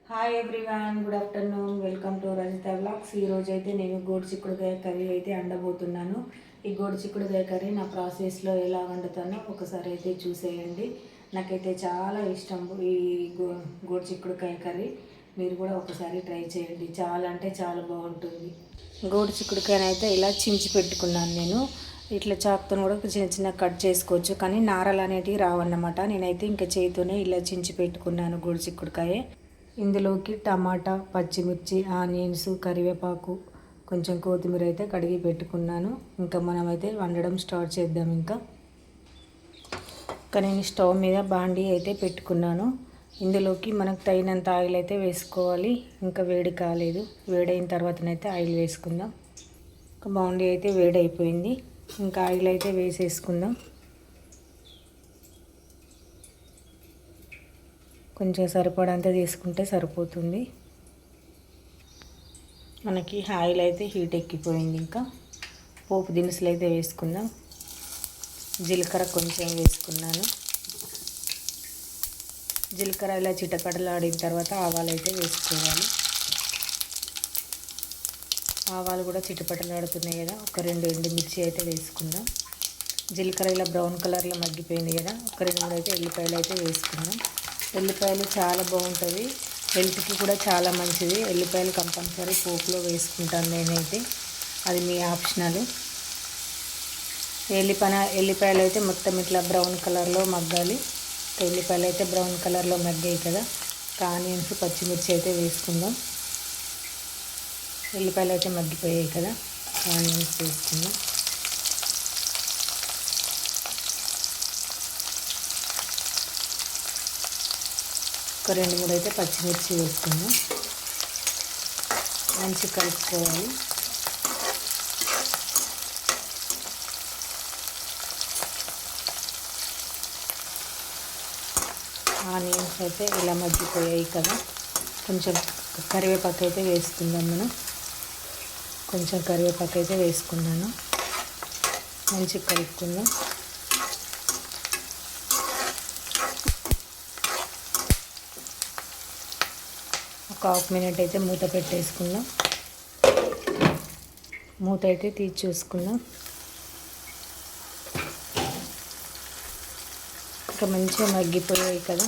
Hi everyone, good afternoon. Welcome to Rajitha vlogs. ఈరోజు అయితే నేను గోడు చిక్కుడుకాయ కర్రీ అయితే వండబోతున్నాను. ఈ గోడు చిక్కుడుకాయ కర్రీ నా ప్రాసెస్లో ఎలా వండుతానో ఒకసారి అయితే చూసేయండి. నాకైతే చాలా ఇష్టం ఈ గోడు చిక్కుడుకాయ కర్రీ. మీరు కూడా ఒకసారి ట్రై చేయండి, చాలా అంటే చాలా బాగుంటుంది. గోడు చిక్కుడుకాయని అయితే ఇలా చించి పెట్టుకున్నాను నేను. ఇట్లా చాకుతో కూడా చిన్న చిన్న కట్ చేసుకోవచ్చు, కానీ నారలు అనేటివి రావన్నమాట. నేనైతే ఇంకా చేతితోనే ఇలా చించి పెట్టుకున్నాను గోడు చిక్కుడుకాయ. ఇందులోకి టమాటా, పచ్చిమిర్చి, ఆనియన్స్, కరివేపాకు, కొంచెం కొత్తిమీర అయితే కడిగి పెట్టుకున్నాను. ఇంకా మనమైతే వండడం స్టార్ట్ చేద్దాం. ఇంకా నేను స్టవ్ మీద బాండీ అయితే పెట్టుకున్నాను. ఇందులోకి మనకు తగినంత ఆయిల్ అయితే వేసుకోవాలి. ఇంకా వేడి కాలేదు, వేడైన తర్వాతనైతే ఆయిల్ వేసుకుందాం. ఇంకా బాండీ అయితే వేడైపోయింది. ఇంకా ఆయిల్ అయితే వేసేసుకుందాం. కొంచెం సరిపడంత తీసుకుంటే సరిపోతుంది. మనకి ఆయిల్ అయితే హీట్ ఎక్కిపోయింది. ఇంకా పోపు దినుసులు అయితే వేసుకుందాం. జీలకర్ర కొంచెం వేసుకున్నాను. జీలకర్ర ఇలా చిటపటలాడిన తర్వాత ఆవాలు అయితే వేసుకోవాలి. ఆవాలు కూడా చిటపటలాడుతున్నాయి కదా, ఒక 2 ఎండుమిర్చి అయితే వేసుకుందాం. జీలకర్ర ఇలా బ్రౌన్ కలర్లో మగ్గిపోయింది కదా, ఒక 2-3 అయితే ఎల్లిపాయలు అయితే వేసుకుందాం. ఎల్లిపాయలు చాలా బాగుంటుంది, హెల్త్కి కూడా చాలా మంచిది. ఎల్లిపాయలు కంపల్సరీ పోపులో వేసుకుంటాను నేనైతే, అది మీ ఆప్షనల్. ఎల్లిపాయలు అయితే మొత్తం ఇట్లా బ్రౌన్ కలర్లో మగ్గాలి. ఎల్లిపాయలు అయితే బ్రౌన్ కలర్లో మగ్గాయి కదా, ఆనియన్స్, పచ్చిమిర్చి అయితే వేసుకుందాం. ఎల్లిపాయలు అయితే మగ్గిపోయాయి కదా, ఆనియన్స్ వేసుకుందాం. ఒక 2-3 అయితే పచ్చిమిర్చి వేసుకుందాం. మంచిగా కలుపుకోవాలి. ఆనియన్స్ అయితే ఇలా మగ్గిపోయాయి కదా, కొంచెం కరివేపాకు అయితే వేసుకుందాం. మనం కొంచెం కరివేపాకు అయితే వేసుకున్నాను. మంచిగా కలుపుకుందాం. ఒక 1/2 మినిట్ అయితే మూత పెట్టేసుకుందాం. మూత అయితే తీసి చూసుకుందాం. ఇంకా మంచిగా మగ్గిపోయాయి కదా.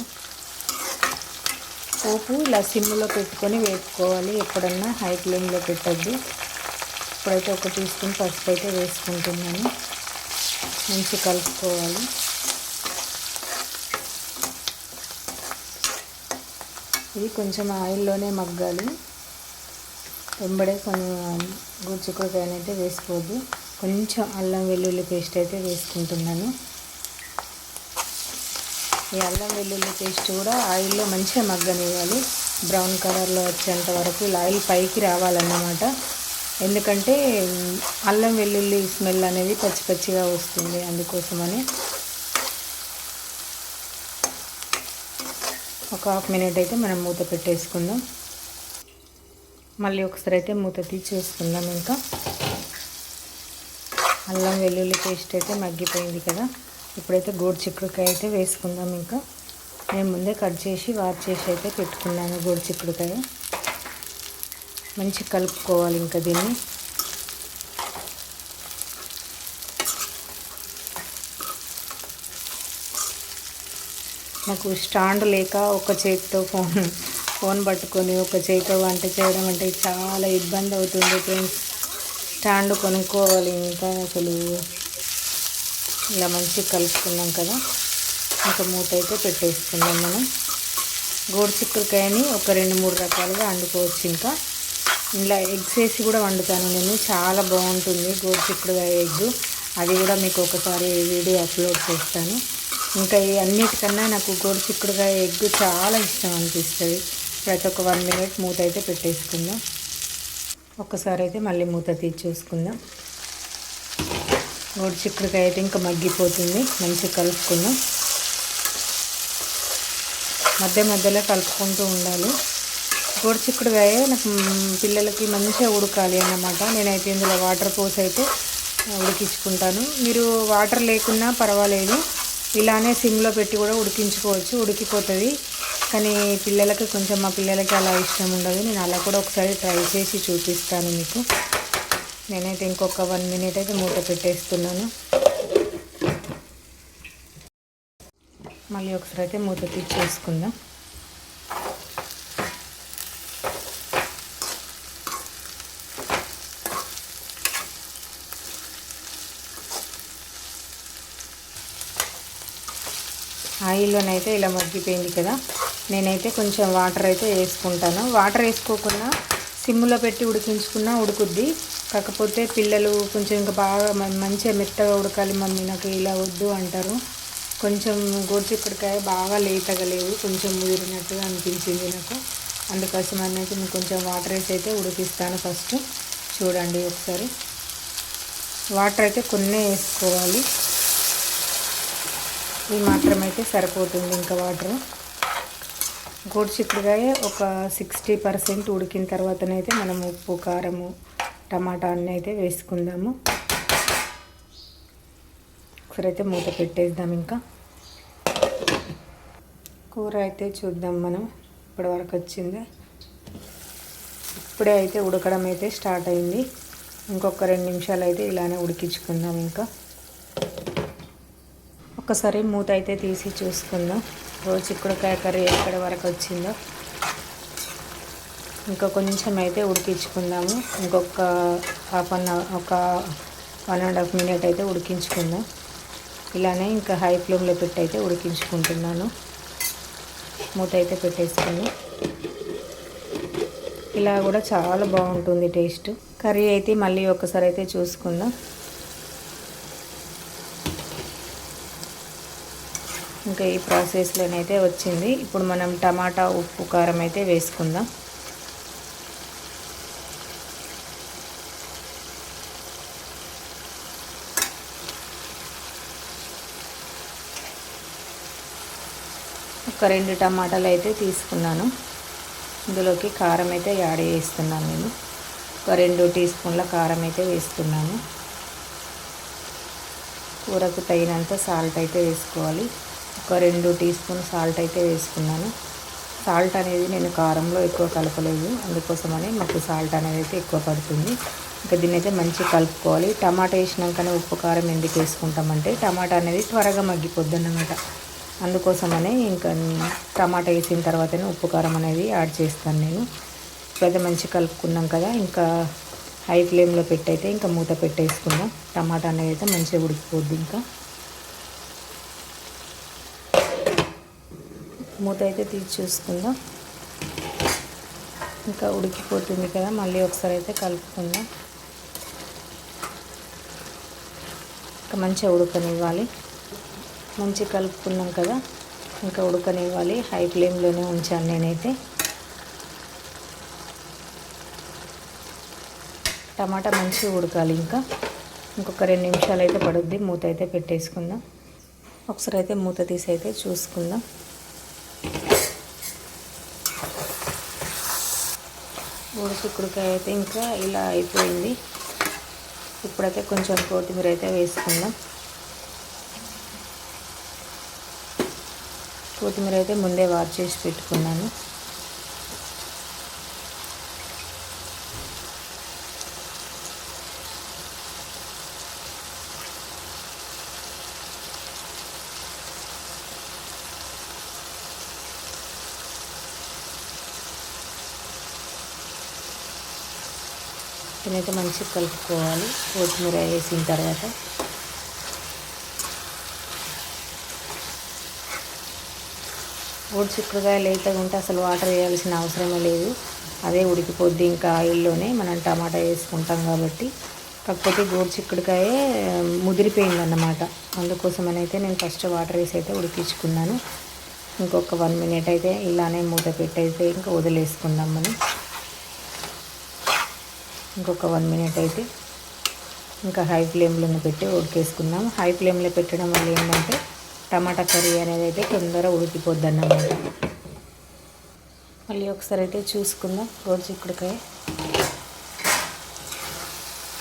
పోపు ఇలా సిమ్లో పెట్టుకొని వేపుకోవాలి, ఎప్పుడన్నా హై ఫ్లేమ్లో పెట్టద్దు. ఇప్పుడైతే 1 టీ స్పూన్ పసుపు అయితే వేసుకుంటున్నాను. మంచిగా కలుపుకోవాలి. ఇది కొంచెం ఆయిల్లోనే మగ్గాలి. వెంబడే కొంచెం గోడు చిక్కుడుకాయని అయితే వేసుకోవద్దు. కొంచెం అల్లం వెల్లుల్లి పేస్ట్ అయితే వేసుకుంటున్నాను. ఈ అల్లం వెల్లుల్లి పేస్ట్ కూడా ఆయిల్లో మంచిగా మగ్గనివ్వాలి. బ్రౌన్ కలర్లో వచ్చేంత వరకు ఇలా ఆయిల్ పైకి రావాలన్నమాట. ఎందుకంటే అల్లం వెల్లుల్లి స్మెల్ అనేది పచ్చి పచ్చిగా వస్తుంది, అందుకోసమని. ఒక 1/2 మినిట్ అయితే మనం మూత పెట్టేసుకుందాం. మళ్ళీ ఒకసారి అయితే మూత తీసేసుకుందాం. ఇంకా అల్లం వెల్లుల్లి పేస్ట్ అయితే మగ్గిపోయింది కదా, ఇప్పుడైతే గోడు చిక్కుడుకాయ అయితే వేసుకుందాం. ఇంకా నేను ముందే కట్ చేసి వాష్ చేసి అయితే పెట్టుకున్నాను గోడు చిక్కుడుకాయ. మంచిగా కలుపుకోవాలి. ఇంకా దీన్ని నాకు స్టాండ్ లేక ఒక చేతితో ఫోన్ పట్టుకొని ఒక చేతితో వంట చేయడం అంటే చాలా ఇబ్బంది అవుతుంది ఫ్రెండ్స్. స్టాండ్ కొనుక్కోవాలి. ఇంకా అసలు ఇలా మంచిగా కలుపుకున్నాం కదా, ఇంకా మూత అయితే పెట్టేసుకుందాం. మనం గోడు చిక్కుడుకాయని ఒక 2-3 రకాలుగా వండుకోవచ్చు. ఇంకా ఇలా ఎగ్స్ వేసి కూడా వండుతాను నేను, చాలా బాగుంటుంది గోడు చిక్కుడుకాయ ఎగ్. అది కూడా మీకు ఒకసారి వీడియో అప్లోడ్ చేస్తాను. ఇంకా ఈ అన్నిటికన్నా నాకు గోడు చిక్కుడుకాయ ఎగ్ చాలా ఇష్టం అనిపిస్తుంది. ఇప్పుడైతే ఒక 1 మినిట్ మూత అయితే పెట్టేసుకుందాం. ఒక్కసారి అయితే మళ్ళీ మూత తీసి చూసుకుందాం. గోడు చిక్కుడుకాయ అయితే ఇంకా మగ్గిపోతుంది. మంచిగా కలుపుకుందాం. మధ్య మధ్యలో కలుపుకుంటూ ఉండాలి. గోడు చిక్కుడుకాయ నాకు పిల్లలకి మంచిగా ఉడకాలి అన్నమాట. నేనైతే ఇందులో వాటర్ పోసి అయితే ఉడికించుకుంటాను. మీరు వాటర్ లేకున్నా పర్వాలేదు, ఇలానే సిమ్లో పెట్టి కూడా ఉడికించుకోవచ్చు, ఉడికిపోతుంది. కానీ పిల్లలకి కొంచెం, మా పిల్లలకి అలా ఇష్టం ఉండదు. నేను అలా కూడా ఒకసారి ట్రై చేసి చూపిస్తాను మీకు. నేనైతే ఇంకొక 1 మినిట్ అయితే మూత పెట్టేస్తున్నాను. మళ్ళీ ఒకసారి అయితే మూత తీసేసుకుందాం. ఆయిల్లోనైతే ఇలా మగ్గిపోయింది కదా. నేనైతే కొంచెం వాటర్ అయితే వేసుకుంటాను. వాటర్ వేసుకోకుండా సిమ్లో పెట్టి ఉడికించుకున్నా ఉడుకుద్ది. కాకపోతే పిల్లలు కొంచెం ఇంకా బాగా మంచిగా మెత్తగా ఉడకాలి మమ్మీ, నాకు ఇలా వద్దు అంటారు. కొంచెం గోరుచిక్కుడుకాయ బాగా లేతగా లేదు, కొంచెం ముదిరినట్టుగా అనిపించింది నాకు. అందుకోసం అయితే నేను కొంచెం వాటర్ వేసి అయితే ఉడికిస్తాను. ఫస్ట్ చూడండి ఒకసారి, వాటర్ అయితే కొన్ని వేసుకోవాలి. ఈ మాత్రం అయితే సరిపోతుంది. ఇంకా వాటర్, గోరుచిక్కుడుకాయ ఒక 60% ఉడికిన తర్వాతనైతే మనం ఉప్పు, కారము, టమాటా అన్నీ అయితే వేసుకుందాము. ఒకసారి అయితే మూత పెట్టేద్దాం. ఇంకా కూర అయితే చూద్దాం మనం ఇప్పటివరకు వచ్చింది. ఇప్పుడే అయితే ఉడకడం అయితే స్టార్ట్ అయింది. ఇంకొక 2 నిమిషాలు అయితే ఇలానే ఉడికించుకుందాం. ఇంకా ఒక్కసారి మూత అయితే తీసి చూసుకుందాం గోరుచిక్కుడుకాయ కర్రీ ఎక్కడి వరకు వచ్చిందో. ఇంకా కొంచెం అయితే ఉడికించుకుందాము. ఇంకొక ఒక 1.5 మినిట్ అయితే ఉడికించుకుందాం. ఇలానే ఇంకా హై ఫ్లేమ్లో పెట్టి అయితే ఉడికించుకుంటున్నాను. మూత అయితే పెట్టేసుకుని, ఇలా కూడా చాలా బాగుంటుంది టేస్ట్. కర్రీ అయితే మళ్ళీ ఒకసారి అయితే చూసుకుందాం. ఇంకా ఈ ప్రాసెస్లోనైతే వచ్చింది. ఇప్పుడు మనం టమాటా, ఉప్పు, కారం అయితే వేసుకుందాం. ఒక 2 టమాటాలు అయితే తీసుకున్నాను. ఇందులోకి కారం అయితే యాడ్ చేస్తున్నాను. నేను ఒక 2 టీ స్పూన్ల కారం అయితే వేస్తున్నాను. కూరకు తగినంత సాల్ట్ అయితే వేసుకోవాలి. ఒక 2 టీ స్పూన్ సాల్ట్ అయితే వేసుకున్నాను. సాల్ట్ అనేది నేను కారంలో ఎక్కువ కలపలేదు, అందుకోసమని మాకు సాల్ట్ అనేది అయితే ఎక్కువ పడుతుంది. ఇంకా దీన్ని అయితే మంచిగా కలుపుకోవాలి. టమాటా వేసినాకనే ఉప్పు, కారం ఎందుకు వేసుకుంటామంటే టమాటా అనేది త్వరగా మగ్గిపోద్ది అన్నమాట. అందుకోసమనే ఇంకా టమాటా వేసిన తర్వాతనే ఉప్పు, కారం అనేది యాడ్ చేస్తాను నేను. ఇప్పుడైతే మంచిగా కలుపుకున్నాం కదా. ఇంకా హై ఫ్లేమ్లో పెట్టి అయితే ఇంకా మూత పెట్టేసుకుందాం. టమాటా అనేది అయితే మంచిగా ఉడికిపోద్ది. ఇంకా మూత అయితే తీసి చూసుకుందాం. ఇంకా ఉడికిపోతుంది కదా. మళ్ళీ ఒకసారి అయితే కలుపుకుందాం. ఇంకా మంచిగా ఉడకనివ్వాలి. మంచిగా కలుపుకున్నాం కదా, ఇంకా ఉడకనివ్వాలి. హై ఫ్లేమ్లోనే ఉంచాను నేనైతే. టమాటా మంచిగా ఉడకాలి. ఇంకొక 2 నిమిషాలు అయితే పడుద్ది. మూత అయితే పెట్టేసుకుందాం. ఒకసారి అయితే మూత తీసి అయితే చూసుకుందాం. గోరుచిక్కుడుకాయ అయితే ఇంకా ఇలా అయిపోయింది. ఇప్పుడైతే కొంచెం కొత్తిమీర అయితే వేసుకుందాం. కొత్తిమీర అయితే ముందే వాష్ చేసి పెట్టుకున్నాను. దీనైతే మంచిగా కలుపుకోవాలి. కొత్తిమీర వేసిన తర్వాత గోరుచిక్కుడుకాయ లేతగా ఉంటే అసలు వాటర్ వేయాల్సిన అవసరమే లేదు, అదే ఉడికిపోద్ది. ఇంకా ఆయిల్లోనే మనం టమాటా వేసుకుంటాం కాబట్టి. కాకపోతే గోరుచిక్కుడుకాయ ముదిరిపోయిందన్నమాట. అందుకోసమని అయితే నేను ఫస్ట్ వాటర్ వేసి అయితే ఉడికించుకున్నాను. ఇంకొక 1 మినిట్ అయితే ఇలానే మూత పెట్టి అయితే ఇంకా వదిలేసుకుందాం మనం. ఇంకొక 1 మినిట్ అయితే ఇంకా హై ఫ్లేమ్లోనే పెట్టి ఉడికేసుకుందాం. హై ఫ్లేమ్లో పెట్టడం వల్ల ఏంటంటే టమాటా కర్రీ అనేది అయితే తొందరగా ఉడికిపోద్ది అన్నమాట. మళ్ళీ ఒకసారి అయితే చూసుకుందాం. గోరుచిక్కుడుకాయ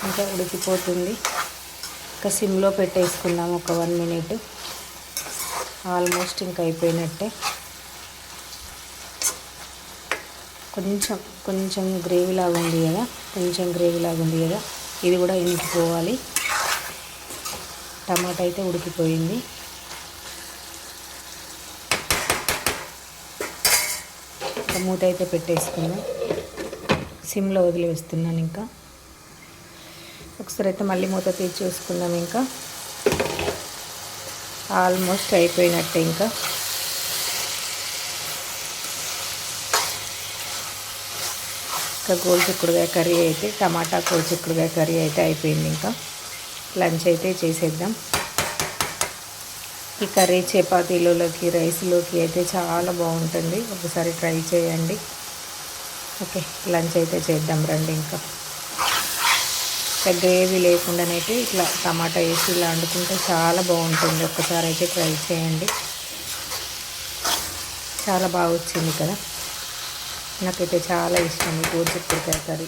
ఇంకా ఉడికిపోతుంది. ఇంకా సిమ్లో పెట్టేసుకుందాం ఒక 1 మినిట్. ఆల్మోస్ట్ ఇంకా అయిపోయినట్టే. కొంచెం గ్రేవీ లాగా ఉంది కదా, ఇది కూడా ఇంకిపోవాలి. టమాటా అయితే ఉడికిపోయింది. మూత అయితే పెట్టేసుకుందాం. సిమ్లో వదిలివేస్తున్నాను. ఇంకా ఒకసారి అయితే మళ్ళీ మూత తీసి చూసుకుందాం. ఇంకా ఆల్మోస్ట్ అయిపోయినట్టే. ఇంకా గోరుచిక్కుడుకాయ కర్రీ అయితే, టమాటా గోరుచిక్కుడుకాయ కర్రీ అయితే అయిపోయింది. ఇంకా లంచ్ అయితే చేసేద్దాం. ఈ కర్రీ చపాతీలోకి, రైస్లోకి అయితే చాలా బాగుంటుంది. ఒకసారి ట్రై చేయండి. ఓకే, లంచ్ అయితే చేద్దాం రండి. ఇంకా గ్రేవీ లేకుండానైతే ఇట్లా టమాటా వేసి ఇలా వండుకుంటే చాలా బాగుంటుంది. ఒక్కసారి అయితే ట్రై చేయండి. చాలా బాగా వచ్చింది కదా. నాకైతే చాలా ఇష్టం ఈ గోరుచిక్కుడుకాయ కర్రీ.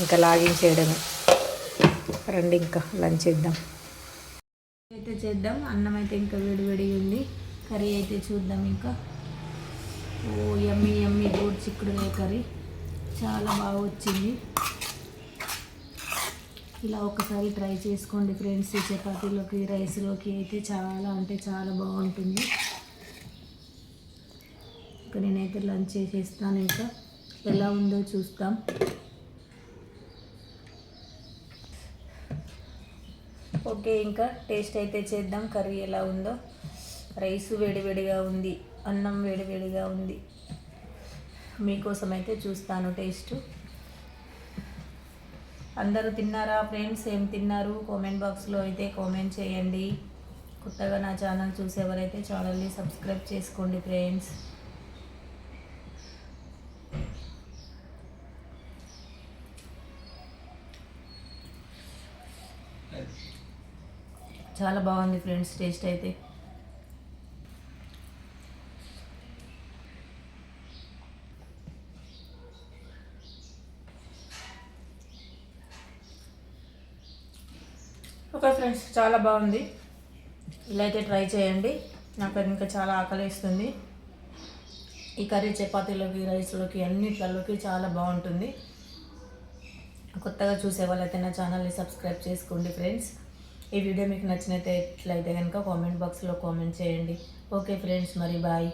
ఇంకా లాగించేయడమే. రండి ఇంకా లంచ్ చేద్దాం. అయితే చేద్దాం. అన్నం అయితే ఇంకా వేడి ఉంది. కర్రీ అయితే చూద్దాం. ఇంకా యమ్మీ గోరుచిక్కుడుకాయ కర్రీ చాలా బాగా వచ్చింది. ఇలా ఒకసారి ట్రై చేసుకోండి ఫ్రెండ్స్. చపాతీలోకి, రైస్లోకి అయితే చాలా అంటే చాలా బాగుంటుంది. ఇంకా నేనైతే లంచ్ చేసేస్తాను. ఇంకా ఎలా ఉందో చూస్తాం. ఓకే, ఇంకా టేస్ట్ అయితే చేద్దాం. కర్రీ ఎలా ఉందో. రైస్ వేడివేడిగా ఉంది, అన్నం వేడివేడిగా ఉంది. మీకోసం అయితే చూస్తాను టేస్ట్. అందరూ తిన్నారా ఫ్రెండ్స్? ఏం తిన్నారు? కామెంట్ బాక్స్లో అయితే కామెంట్ చేయండి. కొత్తగా నా ఛానల్ చూసేవారైతే ఛానల్ని సబ్స్క్రైబ్ చేసుకోండి ఫ్రెండ్స్. చాలా బాగుంది ఫ్రెండ్స్ టేస్ట్ అయితే. ఓకే ఫ్రెండ్స్, చాలా బాగుంది. ఇలా అయితే ట్రై చేయండి. నాకు ఇంకా చాలా ఆకలిస్తుంది. ఈ కర్రీ చపాతీలోకి, రైస్లోకి, అన్నిట్లలోకి చాలా బాగుంటుంది. కొత్తగా చూసే వాళ్ళైతే నా ఛానల్ని సబ్స్క్రైబ్ చేసుకోండి ఫ్రెండ్స్. ఈ వీడియో మీకు నచ్చినట్లయితే కనుక కామెంట్ బాక్స్లో కామెంట్ చేయండి. ఓకే ఫ్రెండ్స్, మరి బాయ్.